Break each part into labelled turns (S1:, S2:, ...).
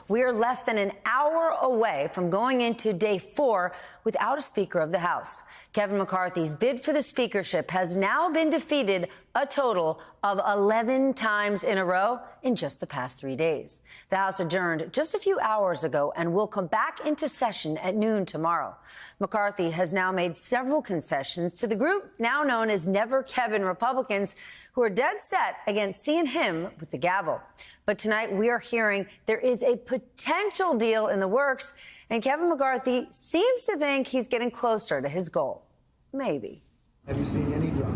S1: We are less than an hour away from going into day 4 without a Speaker of the House. Kevin McCarthy's bid for the speakership has now been defeated a total of 11 times in a row in just the past 3 days. The House adjourned just a few hours ago and will come back into session at noon tomorrow. McCarthy has now made several concessions to the group now known as Never Kevin Republicans, who are dead set against seeing him with the gavel. But tonight we are hearing there is a potential deal in the works, and Kevin McCarthy seems to think he's getting closer to his goal. Maybe.
S2: Have you seen any drop?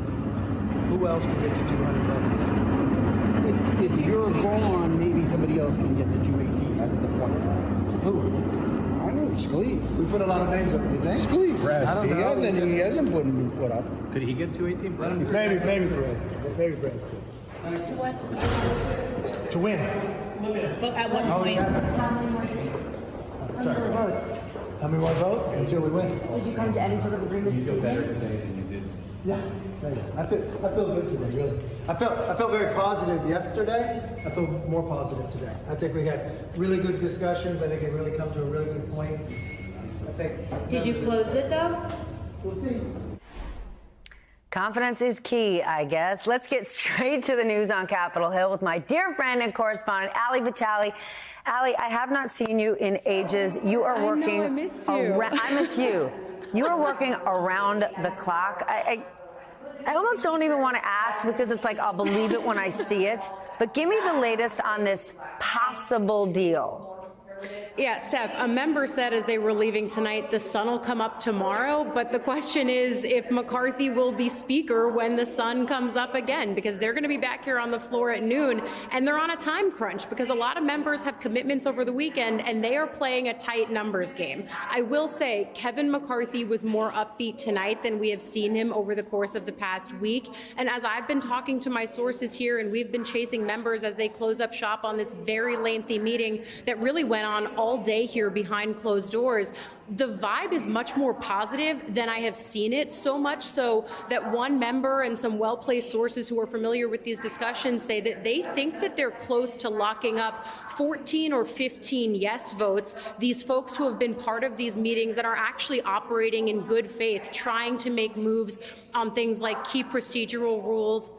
S2: Who else can get to 200 votes?
S3: If you're gone, maybe somebody else can get to 218. That's the point.
S2: Who?
S3: I know, Schley.
S2: We put a lot of names up, you think?
S3: Schley.
S2: I don't know.
S3: He hasn't put up.
S4: Could he get 218?
S2: Maybe Perez. Maybe Perez could.
S5: So what's the
S2: To win.
S5: but at what point?
S6: How many more votes?
S2: How many more votes until we win?
S6: Did you come to any sort of agreement this evening?
S4: Today than you did.
S2: Yeah. I feel good today, really. I felt very positive yesterday. I feel more positive today. I think we had really good discussions. I think it really come to a really good point. I think.
S6: Did you close it though?
S2: We'll see.
S1: Confidence is key, I guess. Let's get straight to the news on Capitol Hill with my dear friend and correspondent, Ali Vitale. Ali, I have not seen you in ages. You are working.
S7: I miss you.
S1: I miss you. You are working around the clock. I almost don't even want to ask because it's like I'll believe it when I see it. But give me the latest on this possible deal.
S7: Yeah, Steph, a member said as they were leaving tonight, the sun will come up tomorrow. But the question is if McCarthy will be speaker when the sun comes up again, because they're going to be back here on the floor at noon. And they're on a time crunch because a lot of members have commitments over the weekend and they are playing a tight numbers game. I will say Kevin McCarthy was more upbeat tonight than we have seen him over the course of the past week. And as I've been talking to my sources here and we've been chasing members as they close up shop on this very lengthy meeting that really went on all day here behind closed doors, the vibe is much more positive than I have seen it, so much so that one member and some well-placed sources who are familiar with these discussions say that they think that they're close to locking up 14 or 15 yes votes, these folks who have been part of these meetings and are actually operating in good faith, trying to make moves on things like key procedural rules,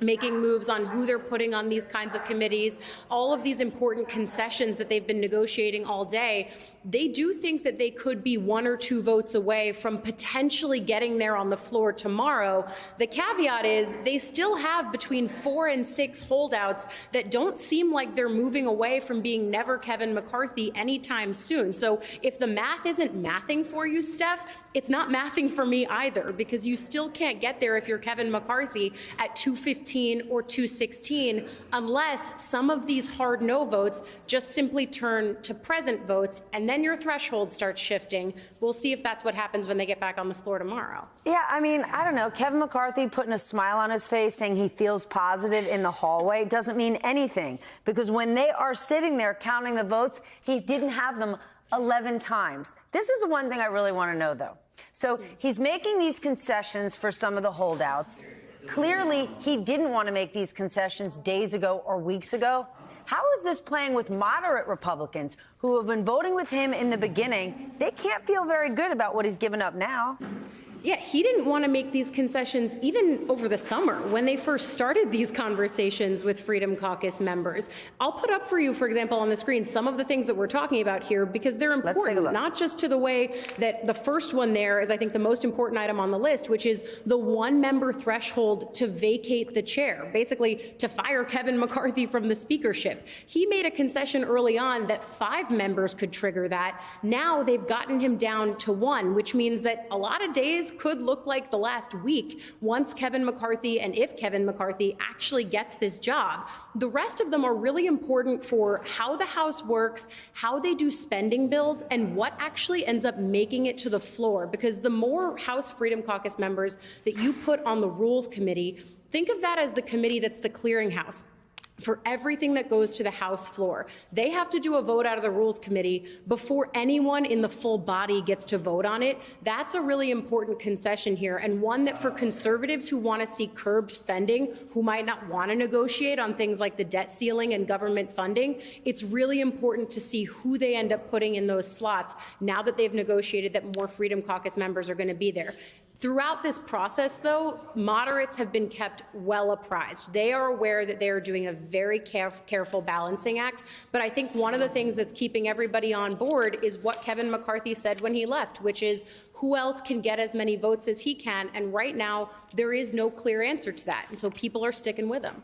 S7: making moves on who they're putting on these kinds of committees, all of these important concessions that they've been negotiating all day. They do think that they could be 1 or 2 votes away from potentially getting there on the floor tomorrow. The caveat is they still have between 4 and 6 holdouts that don't seem like they're moving away from being Never Kevin McCarthy anytime soon. So if the math isn't mathing for you, Steph, it's not mathing for me either, because you still can't get there if you're Kevin McCarthy at 215 or 216 unless some of these hard no votes just simply turn to present votes and then your threshold starts shifting. We'll see if that's what happens when they get back on the floor tomorrow.
S1: Yeah, I mean, I don't know. Kevin McCarthy putting a smile on his face saying he feels positive in the hallway doesn't mean anything, because when they are sitting there counting the votes, he didn't have them 11 times. This is one thing I really want to know, though. So he's making these concessions for some of the holdouts. Clearly, he didn't want to make these concessions days ago or weeks ago. How is this playing with moderate Republicans who have been voting with him in the beginning? They can't feel very good about what he's given up now.
S7: Yeah, he didn't want to make these concessions even over the summer when they first started these conversations with Freedom Caucus members. I'll put up for you, for example, on the screen, some of the things that we're talking about here because they're important, not just to the way that the first one there is, I think, the most important item on the list, which is the 1-member threshold to vacate the chair, basically to fire Kevin McCarthy from the speakership. He made a concession early on that 5 members could trigger that. Now they've gotten him down to 1, which means that a lot of days could look like the last week once Kevin McCarthy and if Kevin McCarthy actually gets this job. The rest of them are really important for how the House works, how they do spending bills, and what actually ends up making it to the floor. Because the more House Freedom Caucus members that you put on the Rules Committee, think of that as the committee that's the clearinghouse. for everything that goes to the House floor. They have to do a vote out of the Rules Committee before anyone in the full body gets to vote on it. That's a really important concession here, and one that for conservatives who want to see curbed spending, who might not want to negotiate on things like the debt ceiling and government funding, it's really important to see who they end up putting in those slots now that they've negotiated that more Freedom Caucus members are going to be there. Throughout this process, though, moderates have been kept well apprised. They are aware that they are doing a very careful balancing act. But I think one of the things that's keeping everybody on board is what Kevin McCarthy said when he left, which is who else can get as many votes as he can. And right now, there is no clear answer to that. And so people are sticking with him.